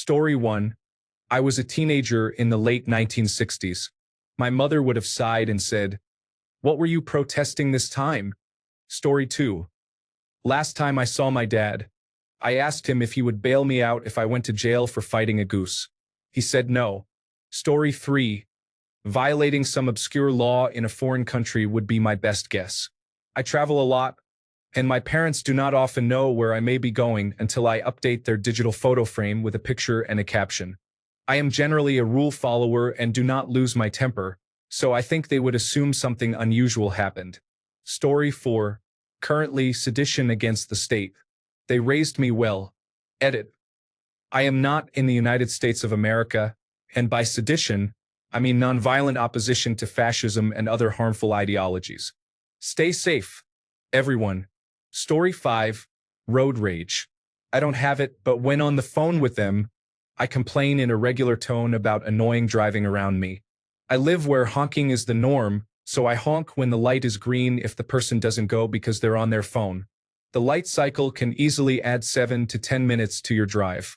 Story 1. I was a teenager in the late 1960s. My mother would have sighed and said, "What were you protesting this time?" Story 2. Last time I saw my dad, I asked him if he would bail me out if I went to jail for fighting a goose. He said no. Story 3. Violating some obscure law in a foreign country would be my best guess. I travel a lot, and my parents do not often know where I may be going until I update their digital photo frame with a picture and a caption. I am generally a rule follower and do not lose my temper, so I think they would assume something unusual happened. Story 4. Currently, sedition against the state. They raised me well. Edit. I am not in the United States of America, and by sedition, I mean nonviolent opposition to fascism and other harmful ideologies. Stay safe, everyone. Story 5. Road rage. I don't have it, but when on the phone with them, I complain in a regular tone about annoying driving around me. I live where honking is the norm, so I honk when the light is green if the person doesn't go because they're on their phone. The light cycle can easily add 7 to 10 minutes to your drive.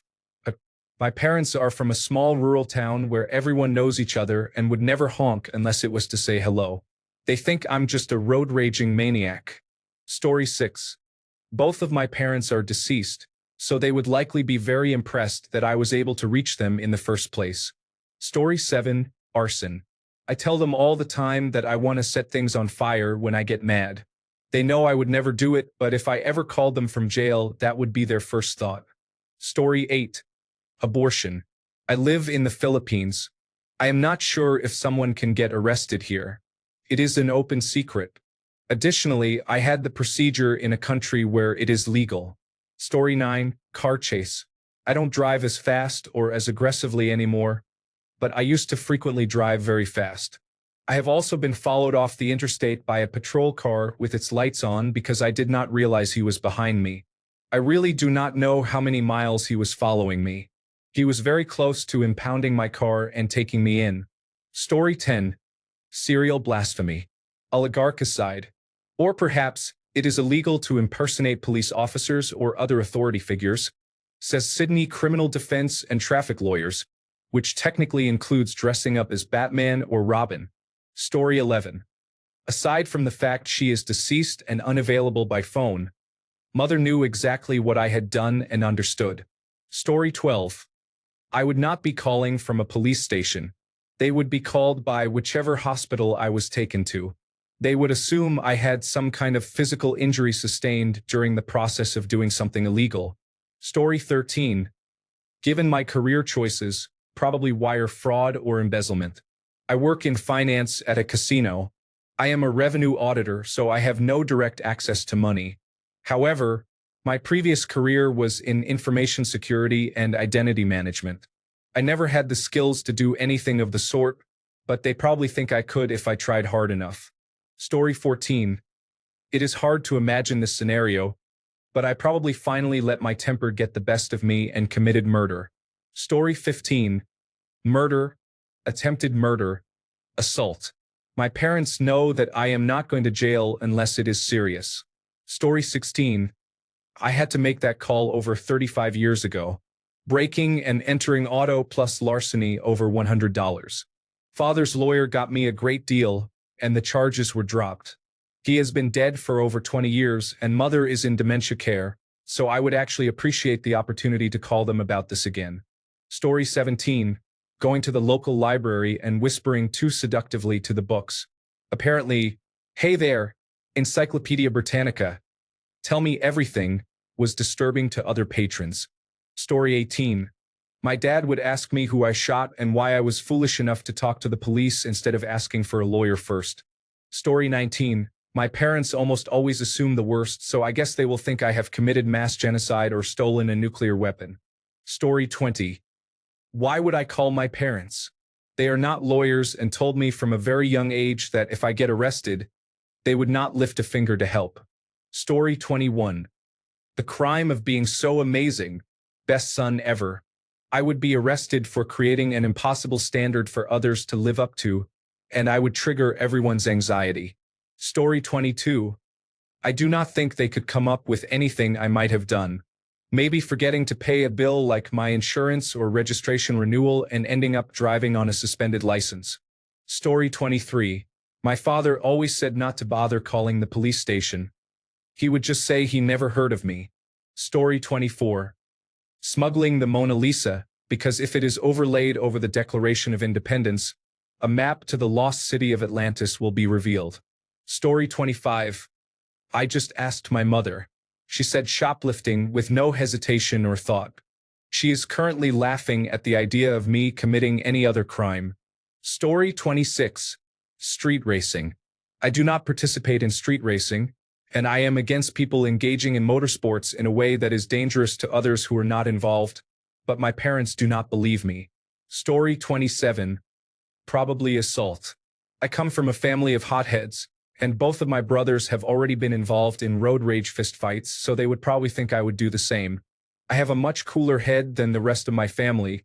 My parents are from a small rural town where everyone knows each other and would never honk unless it was to say hello. They think I'm just a road-raging maniac. Story 6. Both of my parents are deceased, so they would likely be very impressed that I was able to reach them in the first place. Story 7. Arson. I tell them all the time that I want to set things on fire when I get mad. They know I would never do it, but if I ever called them from jail, that would be their first thought. Story 8. Abortion. I live in the Philippines. I am not sure if someone can get arrested here. It is an open secret. Additionally, I had the procedure in a country where it is legal. Story 9. Car chase. I don't drive as fast or as aggressively anymore, but I used to frequently drive very fast. I have also been followed off the interstate by a patrol car with its lights on because I did not realize he was behind me. I really do not know how many miles he was following me. He was very close to impounding my car and taking me in. Story 10. Serial blasphemy. Oligarchicide. Or perhaps, it is illegal to impersonate police officers or other authority figures, says Sydney criminal defense and traffic lawyers, which technically includes dressing up as Batman or Robin. Story 11. Aside from the fact she is deceased and unavailable by phone, Mother knew exactly what I had done and understood. Story 12. I would not be calling from a police station. They would be called by whichever hospital I was taken to. They would assume I had some kind of physical injury sustained during the process of doing something illegal. Story 13. Given my career choices, probably wire fraud or embezzlement. I work in finance at a casino. I am a revenue auditor, so I have no direct access to money. However, my previous career was in information security and identity management. I never had the skills to do anything of the sort, but they probably think I could if I tried hard enough. Story 14. It is hard to imagine this scenario, but I probably finally let my temper get the best of me and committed murder. Story 15. Murder, attempted murder, assault. My parents know that I am not going to jail unless it is serious. Story 16. I had to make that call over 35 years ago. Breaking and entering auto plus larceny over $100. Father's lawyer got me a great deal, and the charges were dropped. He has been dead for over 20 years, and Mother is in dementia care, so I would actually appreciate the opportunity to call them about this again. Story 17. Going to the local library and whispering too seductively to the books. Apparently, "Hey there, Encyclopedia Britannica. Tell me everything," was disturbing to other patrons. Story 18. My dad would ask me who I shot and why I was foolish enough to talk to the police instead of asking for a lawyer first. Story 19. My parents almost always assume the worst, so I guess they will think I have committed mass genocide or stolen a nuclear weapon. Story 20. Why would I call my parents? They are not lawyers and told me from a very young age that if I get arrested, they would not lift a finger to help. Story 21. The crime of being so amazing, best son ever. I would be arrested for creating an impossible standard for others to live up to, and I would trigger everyone's anxiety. Story 22. I do not think they could come up with anything I might have done. Maybe forgetting to pay a bill like my insurance or registration renewal and ending up driving on a suspended license. Story 23. My father always said not to bother calling the police station. He would just say he never heard of me. Story 24. Smuggling the Mona Lisa, because if it is overlaid over the Declaration of Independence, a map to the lost city of Atlantis will be revealed. Story 25. I just asked my mother. She said shoplifting with no hesitation or thought. She is currently laughing at the idea of me committing any other crime. Story 26. Street racing. I do not participate in street racing, and I am against people engaging in motorsports in a way that is dangerous to others who are not involved, but my parents do not believe me. Story 27. Probably assault. I come from a family of hotheads, and both of my brothers have already been involved in road rage fistfights, so they would probably think I would do the same. I have a much cooler head than the rest of my family,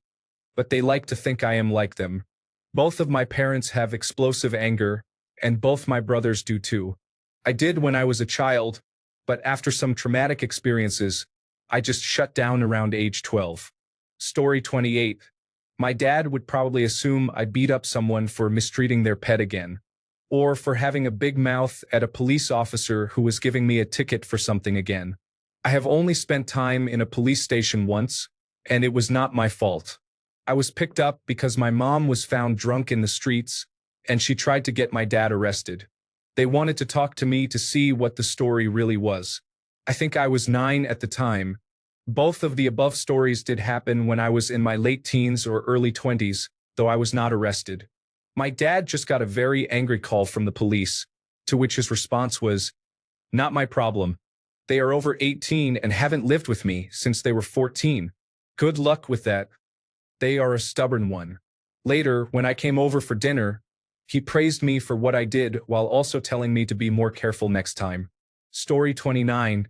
but they like to think I am like them. Both of my parents have explosive anger, and both my brothers do too. I did when I was a child, but after some traumatic experiences, I just shut down around age 12. Story 28. My dad would probably assume I beat up someone for mistreating their pet again, or for having a big mouth at a police officer who was giving me a ticket for something again. I have only spent time in a police station once, and it was not my fault. I was picked up because my mom was found drunk in the streets, and she tried to get my dad arrested. They wanted to talk to me to see what the story really was. I think I was 9 at the time. Both of the above stories did happen when I was in my late teens or early 20s, though I was not arrested. My dad just got a very angry call from the police, to which his response was, "Not my problem. They are over 18 and haven't lived with me since they were 14. Good luck with that. They are a stubborn one." Later, when I came over for dinner, he praised me for what I did while also telling me to be more careful next time. Story 29.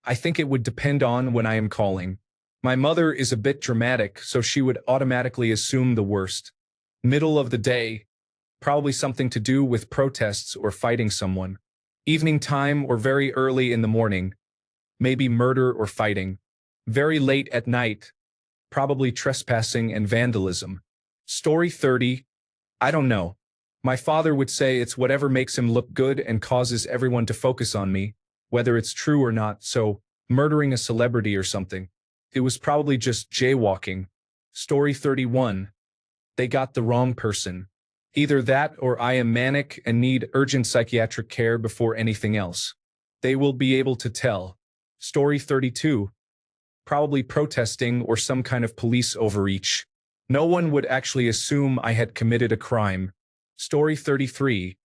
I think it would depend on when I am calling. My mother is a bit dramatic, so she would automatically assume the worst. Middle of the day, probably something to do with protests or fighting someone. Evening time or very early in the morning, maybe murder or fighting. Very late at night, probably trespassing and vandalism. Story 30. I don't know. My father would say it's whatever makes him look good and causes everyone to focus on me, whether it's true or not, so murdering a celebrity or something. It was probably just jaywalking. Story 31. They got the wrong person. Either that or I am manic and need urgent psychiatric care before anything else. They will be able to tell. Story 32. Probably protesting or some kind of police overreach. No one would actually assume I had committed a crime. Story 33.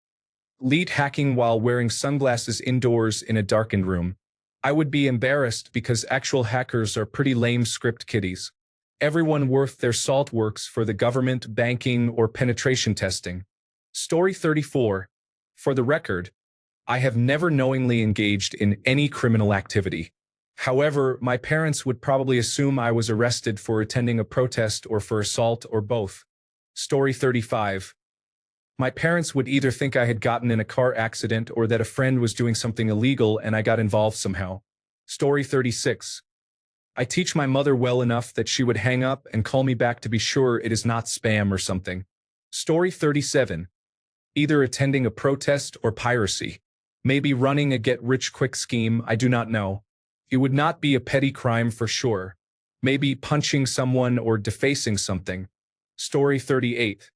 Lead hacking while wearing sunglasses indoors in a darkened room. I would be embarrassed because actual hackers are pretty lame script kiddies. Everyone worth their salt works for the government, banking, or penetration testing. Story 34. For the record, I have never knowingly engaged in any criminal activity. However, my parents would probably assume I was arrested for attending a protest or for assault or both. Story 35. My parents would either think I had gotten in a car accident or that a friend was doing something illegal and I got involved somehow. Story 36. I teach my mother well enough that she would hang up and call me back to be sure it is not spam or something. Story 37. Either attending a protest or piracy. Maybe running a get-rich-quick scheme, I do not know. It would not be a petty crime for sure. Maybe punching someone or defacing something. Story 38.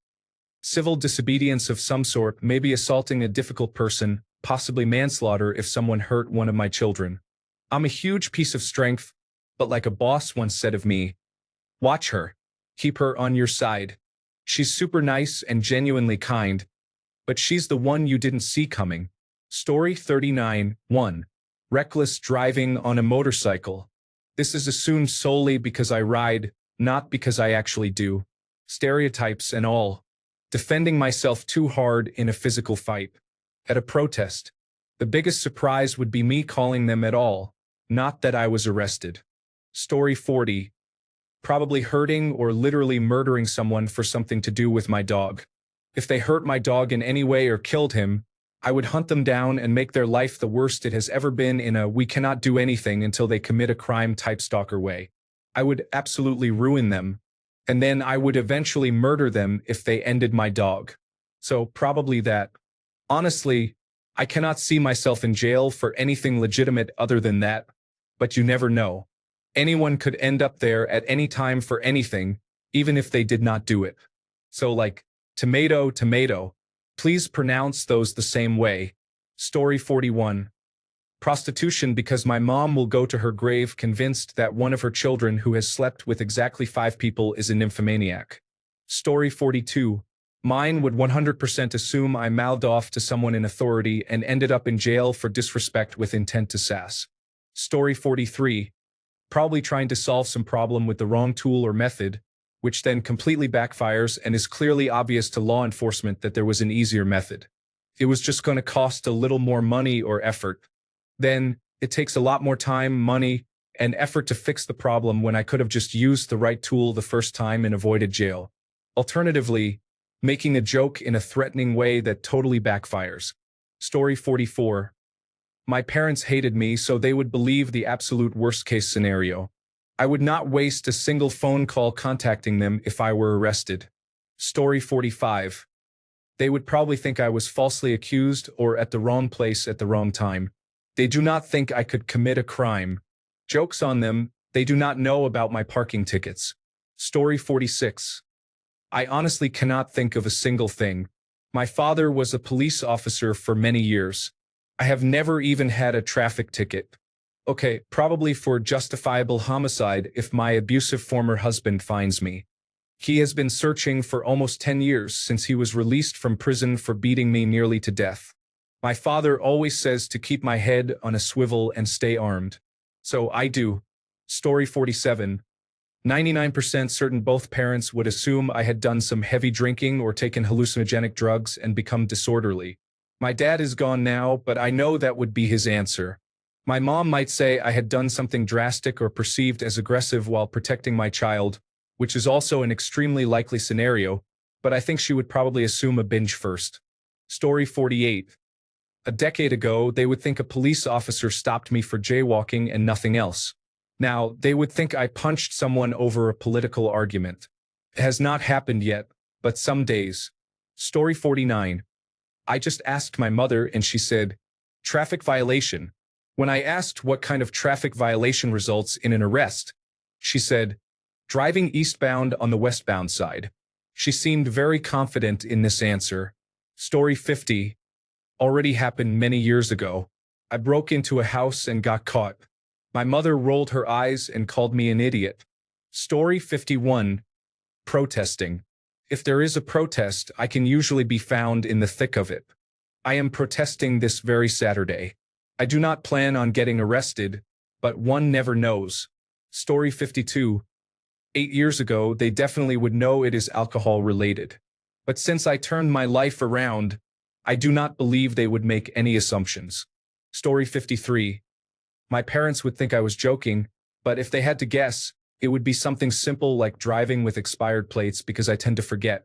Civil disobedience of some sort, maybe assaulting a difficult person, possibly manslaughter if someone hurt one of my children. I'm a huge piece of strength, but like a boss once said of me, watch her. Keep her on your side. She's super nice and genuinely kind, but she's the one you didn't see coming. Story 39. 1. Reckless driving on a motorcycle. This is assumed solely because I ride, not because I actually do. Stereotypes and all. Defending myself too hard in a physical fight. At a protest. The biggest surprise would be me calling them at all, not that I was arrested. Story 40. Probably hurting or literally murdering someone for something to do with my dog. If they hurt my dog in any way or killed him, I would hunt them down and make their life the worst it has ever been in a we cannot do anything until they commit a crime type stalker way. I would absolutely ruin them, and then I would eventually murder them if they ended my dog. So probably that. Honestly, I cannot see myself in jail for anything legitimate other than that, but you never know. Anyone could end up there at any time for anything, even if they did not do it. So like, tomato, tomato. Please pronounce those the same way. Story 41. Prostitution because my mom will go to her grave convinced that one of her children who has slept with exactly 5 people is a nymphomaniac. Story 42. Mine would 100% assume I mouthed off to someone in authority and ended up in jail for disrespect with intent to sass. Story 43. Probably trying to solve some problem with the wrong tool or method, which then completely backfires and is clearly obvious to law enforcement that there was an easier method. It was just going to cost a little more money or effort. Then, it takes a lot more time, money, and effort to fix the problem when I could have just used the right tool the first time and avoided jail. Alternatively, making a joke in a threatening way that totally backfires. Story 44. My parents hated me so they would believe the absolute worst-case scenario. I would not waste a single phone call contacting them if I were arrested. Story 45. They would probably think I was falsely accused or at the wrong place at the wrong time. They do not think I could commit a crime. Joke's on them, they do not know about my parking tickets. Story 46. I honestly cannot think of a single thing. My father was a police officer for many years. I have never even had a traffic ticket. Okay, probably for justifiable homicide if my abusive former husband finds me. He has been searching for almost 10 years since he was released from prison for beating me nearly to death. My father always says to keep my head on a swivel and stay armed. So I do. Story 47. 99% certain both parents would assume I had done some heavy drinking or taken hallucinogenic drugs and become disorderly. My dad is gone now, but I know that would be his answer. My mom might say I had done something drastic or perceived as aggressive while protecting my child, which is also an extremely likely scenario, but I think she would probably assume a binge first. Story 48. A decade ago, they would think a police officer stopped me for jaywalking and nothing else. Now, they would think I punched someone over a political argument. It has not happened yet, but some days. Story 49. I just asked my mother and she said, traffic violation. When I asked what kind of traffic violation results in an arrest, she said, driving eastbound on the westbound side. She seemed very confident in this answer. Story 50. Already happened many years ago. I broke into a house and got caught. My mother rolled her eyes and called me an idiot. Story 51. Protesting. If there is a protest, I can usually be found in the thick of it. I am protesting this very Saturday. I do not plan on getting arrested, but one never knows. Story 52. 8 years ago, they definitely would know it is alcohol-related. But since I turned my life around, I do not believe they would make any assumptions. Story 53. My parents would think I was joking, but if they had to guess, it would be something simple like driving with expired plates because I tend to forget.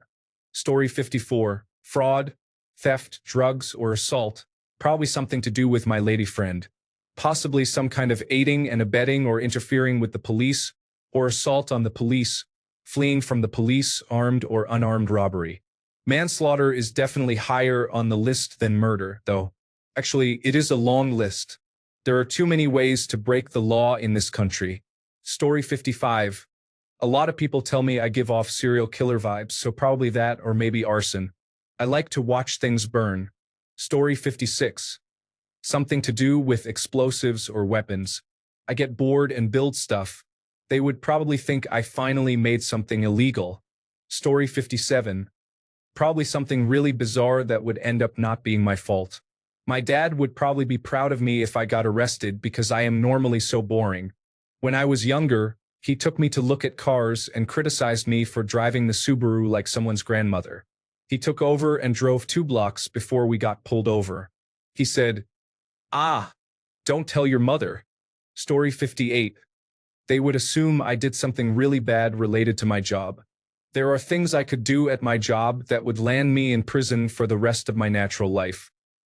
Story 54. Fraud, theft, drugs, or assault. Probably something to do with my lady friend. Possibly some kind of aiding and abetting or interfering with the police, or assault on the police, fleeing from the police, armed or unarmed robbery. Manslaughter is definitely higher on the list than murder, though. Actually, it is a long list. There are too many ways to break the law in this country. Story 55. A lot of people tell me I give off serial killer vibes, so probably that or maybe arson. I like to watch things burn. Story 56. Something to do with explosives or weapons. I get bored and build stuff. They would probably think I finally made something illegal. Story 57. Probably something really bizarre that would end up not being my fault. My dad would probably be proud of me if I got arrested because I am normally so boring. When I was younger, he took me to look at cars and criticized me for driving the Subaru like someone's grandmother. He took over and drove 2 blocks before we got pulled over. He said, "Ah, don't tell your mother." Story 58. They would assume I did something really bad related to my job. There are things I could do at my job that would land me in prison for the rest of my natural life.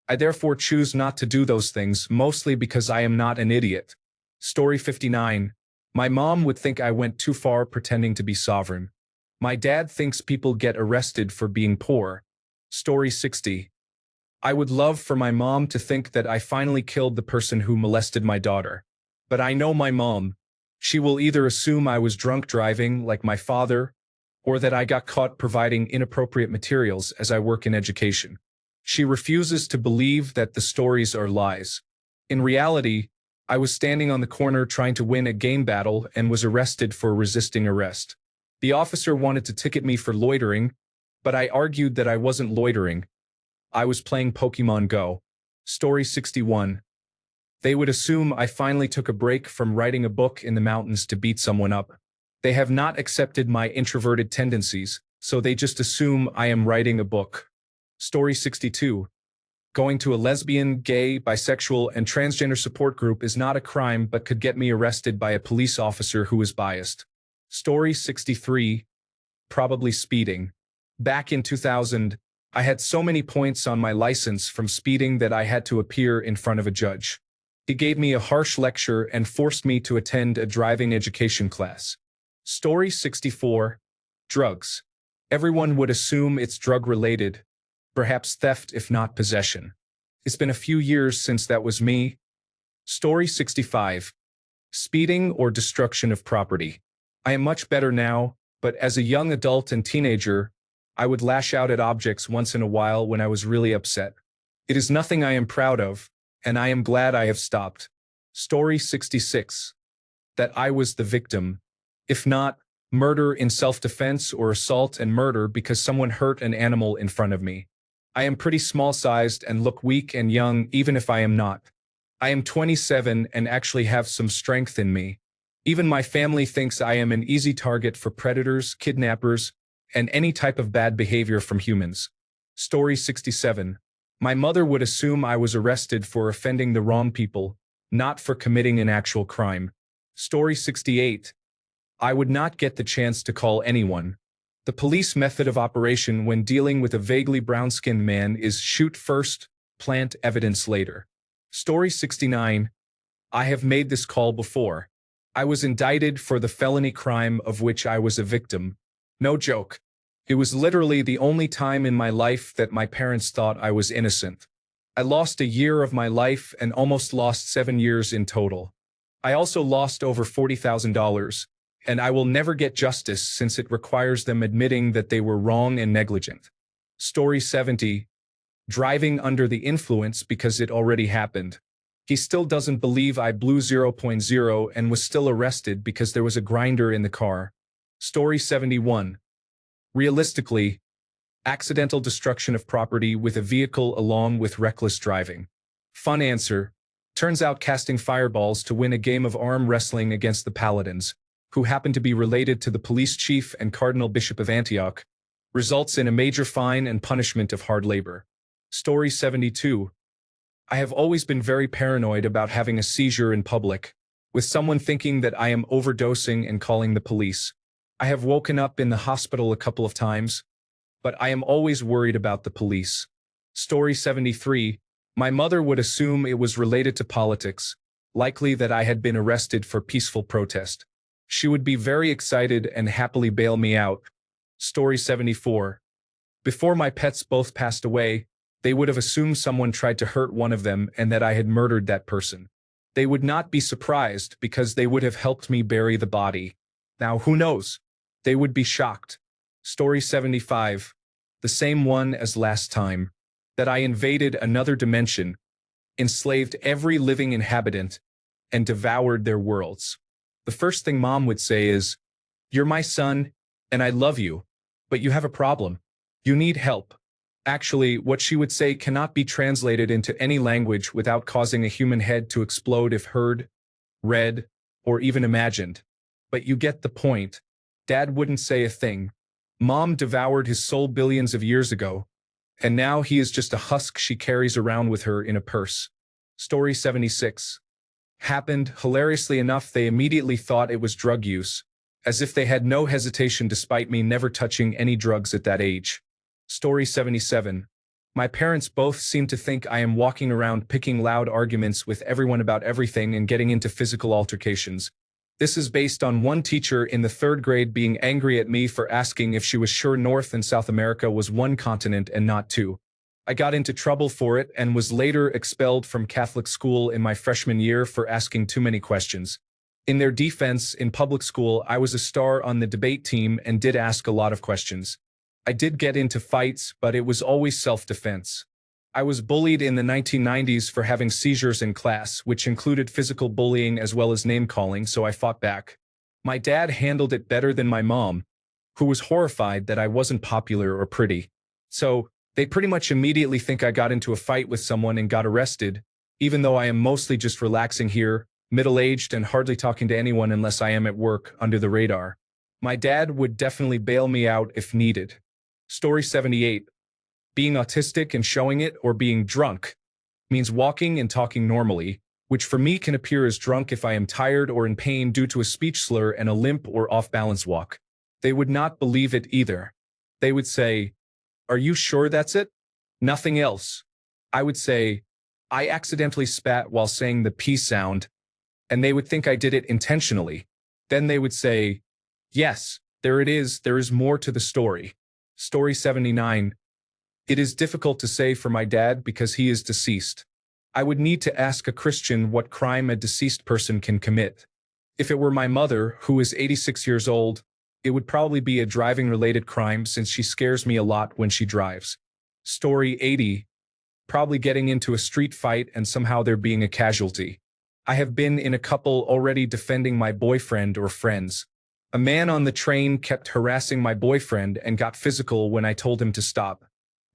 I therefore choose not to do those things, mostly because I am not an idiot. Story 59. My mom would think I went too far pretending to be sovereign. My dad thinks people get arrested for being poor. Story 60. I would love for my mom to think that I finally killed the person who molested my daughter. But I know my mom. She will either assume I was drunk driving, like my father, or that I got caught providing inappropriate materials as I work in education. She refuses to believe that the stories are lies. In reality, I was standing on the corner trying to win a game battle and was arrested for resisting arrest. The officer wanted to ticket me for loitering, but I argued that I wasn't loitering. I was playing Pokemon Go. Story 61. They would assume I finally took a break from writing a book in the mountains to beat someone up. They have not accepted my introverted tendencies, so they just assume I am writing a book. Story 62. Going to a lesbian, gay, bisexual, and transgender support group is not a crime but could get me arrested by a police officer who is biased. Story 63. Probably speeding. Back in 2000, I had so many points on my license from speeding that I had to appear in front of a judge. He gave me a harsh lecture and forced me to attend a driving education class. Story 64. Drugs. Everyone would assume it's drug-related, perhaps theft if not possession. It's been a few years since that was me. Story 65. Speeding or destruction of property. I am much better now, but as a young adult and teenager, I would lash out at objects once in a while when I was really upset. It is nothing I am proud of, and I am glad I have stopped. Story 66. That I was the victim. If not, murder in self-defense or assault and murder because someone hurt an animal in front of me. I am pretty small-sized and look weak and young even if I am not. I am 27 and actually have some strength in me. Even my family thinks I am an easy target for predators, kidnappers, and any type of bad behavior from humans. Story 67. My mother would assume I was arrested for offending the wrong people, not for committing an actual crime. Story 68. I would not get the chance to call anyone. The police method of operation when dealing with a vaguely brown-skinned man is shoot first, plant evidence later. Story 69. I have made this call before. I was indicted for the felony crime of which I was a victim. No joke. It was literally the only time in my life that my parents thought I was innocent. I lost a year of my life and almost lost 7 years in total. I also lost over $40,000, and I will never get justice since it requires them admitting that they were wrong and negligent. Story 70. Driving under the influence because it already happened. He still doesn't believe I blew 0.0 and was still arrested because there was a grinder in the car. Story 71. Realistically, accidental destruction of property with a vehicle along with reckless driving. Fun answer. Turns out casting fireballs to win a game of arm wrestling against the Paladins, who happen to be related to the police chief and Cardinal Bishop of Antioch, results in a major fine and punishment of hard labor. Story 72. I have always been very paranoid about having a seizure in public, with someone thinking that I am overdosing and calling the police. I have woken up in the hospital a couple of times, but I am always worried about the police. Story 73. My mother would assume it was related to politics, likely that I had been arrested for peaceful protest. She would be very excited and happily bail me out. Story 74. Before my pets both passed away, they would have assumed someone tried to hurt one of them and that I had murdered that person. They would not be surprised because they would have helped me bury the body. Now, who knows? They would be shocked. Story 75. The same one as last time. That I invaded another dimension, enslaved every living inhabitant, and devoured their worlds. The first thing Mom would say is, "You're my son, and I love you, but you have a problem. You need help." Actually, what she would say cannot be translated into any language without causing a human head to explode if heard, read, or even imagined. But you get the point. Dad wouldn't say a thing. Mom devoured his soul billions of years ago, and now he is just a husk she carries around with her in a purse. Story 76. Happened, hilariously enough, they immediately thought it was drug use, as if they had no hesitation despite me never touching any drugs at that age. Story 77. My parents both seem to think I am walking around picking loud arguments with everyone about everything and getting into physical altercations. This is based on one teacher in the third grade being angry at me for asking if she was sure North and South America was one continent and not two. I got into trouble for it and was later expelled from Catholic school in my freshman year for asking too many questions. In their defense, in public school, I was a star on the debate team and did ask a lot of questions. I did get into fights, but it was always self-defense. I was bullied in the 1990s for having seizures in class, which included physical bullying as well as name-calling, so I fought back. My dad handled it better than my mom, who was horrified that I wasn't popular or pretty. So, they pretty much immediately think I got into a fight with someone and got arrested, even though I am mostly just relaxing here, middle-aged and hardly talking to anyone unless I am at work, under the radar. My dad would definitely bail me out if needed. Story 78. Being autistic and showing it, or being drunk, means walking and talking normally, which for me can appear as drunk if I am tired or in pain due to a speech slur and a limp or off-balance walk. They would not believe it either. They would say, "Are you sure that's it? Nothing else?" I would say, "I accidentally spat while saying the P sound," and they would think I did it intentionally. Then they would say, "Yes, there it is, there is more to the story." Story 79. It is difficult to say for my dad because he is deceased. I would need to ask a Christian what crime a deceased person can commit. If it were my mother, who is 86 years old, it would probably be a driving-related crime since she scares me a lot when she drives. Story 80. Probably getting into a street fight and somehow there being a casualty. I have been in a couple already defending my boyfriend or friends. A man on the train kept harassing my boyfriend and got physical when I told him to stop.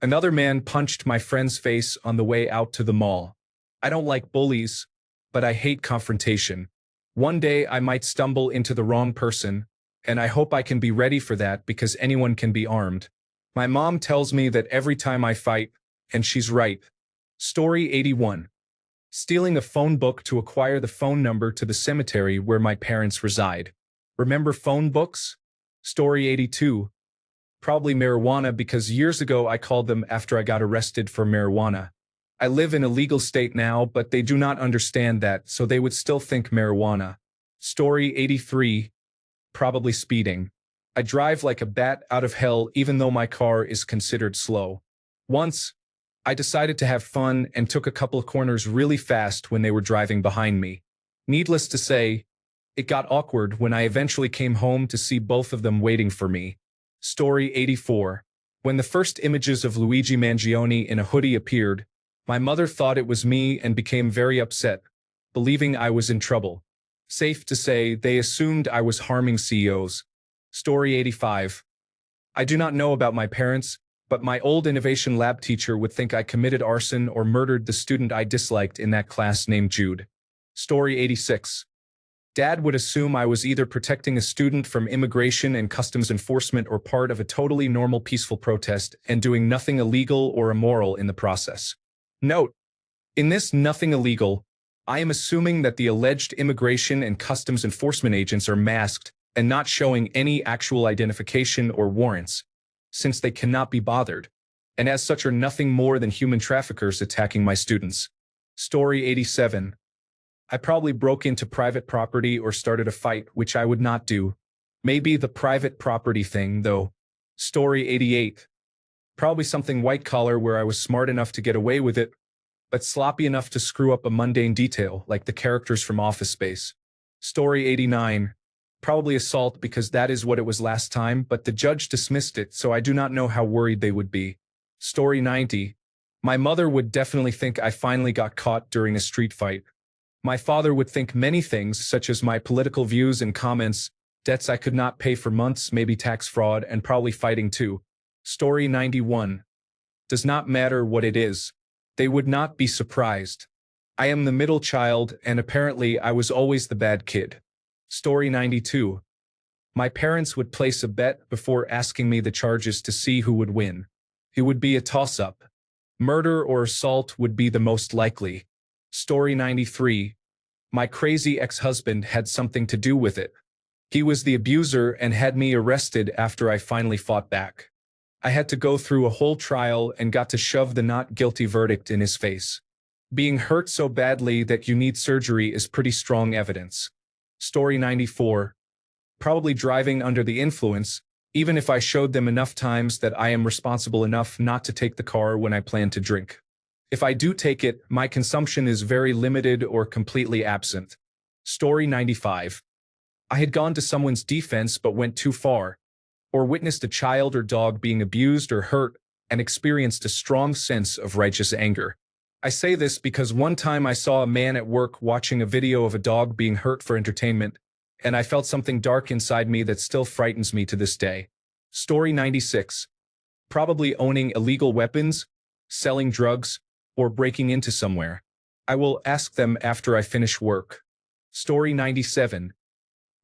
Another man punched my friend's face on the way out to the mall. I don't like bullies, but I hate confrontation. One day I might stumble into the wrong person, and I hope I can be ready for that because anyone can be armed. My mom tells me that every time I fight, and she's right. Story 81. Stealing a phone book to acquire the phone number to the cemetery where my parents reside. Remember phone books? Story 82. Probably marijuana because years ago I called them after I got arrested for marijuana. I live in a legal state now, but they do not understand that, so they would still think marijuana. Story 83. Probably speeding. I drive like a bat out of hell even though my car is considered slow. Once, I decided to have fun and took a couple of corners really fast when they were driving behind me. Needless to say, it got awkward when I eventually came home to see both of them waiting for me. Story 84. When the first images of Luigi Mangione in a hoodie appeared, my mother thought it was me and became very upset, believing I was in trouble. Safe to say, they assumed I was harming CEOs. Story 85. I do not know about my parents, but my old innovation lab teacher would think I committed arson or murdered the student I disliked in that class named Jude. Story 86. Dad would assume I was either protecting a student from immigration and customs enforcement or part of a totally normal peaceful protest and doing nothing illegal or immoral in the process. Note: in this nothing illegal, I am assuming that the alleged immigration and customs enforcement agents are masked and not showing any actual identification or warrants, since they cannot be bothered, and as such are nothing more than human traffickers attacking my students. Story 87. I probably broke into private property or started a fight, which I would not do. Maybe the private property thing, though. Story 88. Probably something white-collar where I was smart enough to get away with it, but sloppy enough to screw up a mundane detail, like the characters from Office Space. Story 89. Probably assault because that is what it was last time, but the judge dismissed it, so I do not know how worried they would be. Story 90. My mother would definitely think I finally got caught during a street fight. My father would think many things, such as my political views and comments, debts I could not pay for months, maybe tax fraud, and probably fighting too. Story 91. Does not matter what it is. They would not be surprised. I am the middle child, and apparently I was always the bad kid. Story 92. My parents would place a bet before asking me the charges to see who would win. It would be a toss-up. Murder or assault would be the most likely. Story 93. My crazy ex-husband had something to do with it. He was the abuser and had me arrested after I finally fought back. I had to go through a whole trial and got to shove the not guilty verdict in his face. Being hurt so badly that you need surgery is pretty strong evidence. Story 94. Probably driving under the influence, even if I showed them enough times that I am responsible enough not to take the car when I plan to drink. If I do take it, my consumption is very limited or completely absent. Story 95. I had gone to someone's defense but went too far, or witnessed a child or dog being abused or hurt and experienced a strong sense of righteous anger. I say this because one time I saw a man at work watching a video of a dog being hurt for entertainment, and I felt something dark inside me that still frightens me to this day. Story 96. Probably owning illegal weapons, selling drugs, or breaking into somewhere. I will ask them after I finish work. Story 97.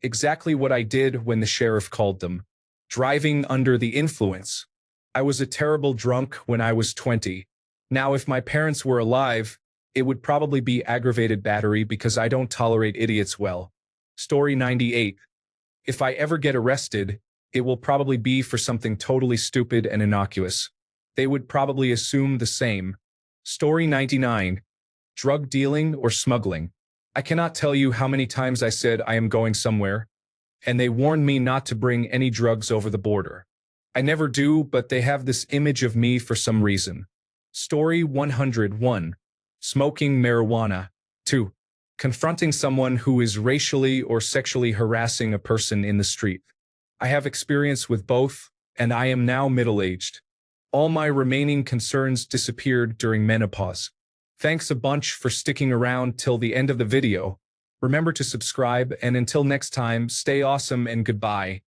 Exactly what I did when the sheriff called them. Driving under the influence. I was a terrible drunk when I was 20. Now, if my parents were alive, it would probably be aggravated battery because I don't tolerate idiots well. Story 98. If I ever get arrested, it will probably be for something totally stupid and innocuous. They would probably assume the same. Story 99. Drug dealing or smuggling. I cannot tell you how many times I said I am going somewhere, and they warned me not to bring any drugs over the border. I never do, but they have this image of me for some reason. Story 101. Smoking marijuana. 2. Confronting someone who is racially or sexually harassing a person in the street. I have experience with both, and I am now middle-aged. All my remaining concerns disappeared during menopause. Thanks a bunch for sticking around till the end of the video. Remember to subscribe, and until next time, stay awesome and goodbye.